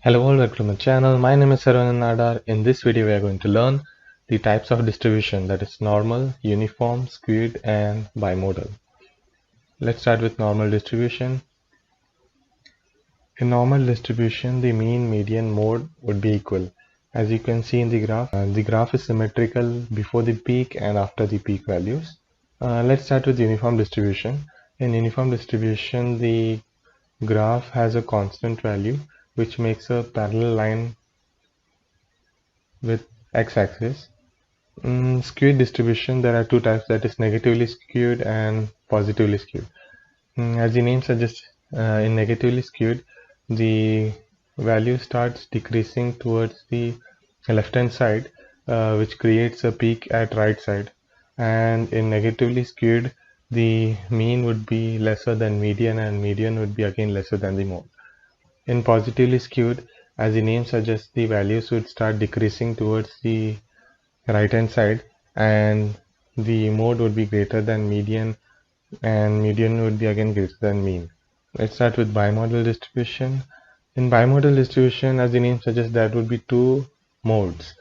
Hello all, welcome to my channel. My name is Saravanan Nadar. In this video we are going to learn the types of distribution, that is normal, uniform, skewed and bimodal. Let's start with normal distribution. In normal distribution, the mean, median, mode would be equal. As you can see in the graph is symmetrical before the peak and after the peak values. Let's start with uniform distribution. In uniform distribution, the graph has a constant value which makes a parallel line with x-axis. Skewed distribution, there are two types, that is negatively skewed and positively skewed. As the name suggests, in negatively skewed, the value starts decreasing towards the left hand side, which creates a peak at right side. And in negatively skewed, the mean would be lesser than median and median would be again lesser than the mode. In positively skewed, as the name suggests, the values would start decreasing towards the right hand side and the mode would be greater than median and median would be again greater than mean. Let's start with bimodal distribution. In bimodal distribution, as the name suggests, there would be two modes,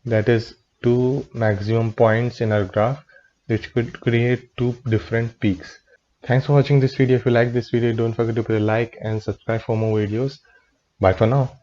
that is two maximum points in our graph which could create two different peaks. Thanks for watching this video. If you like this video, don't forget to put a like and subscribe for more videos. Bye for now.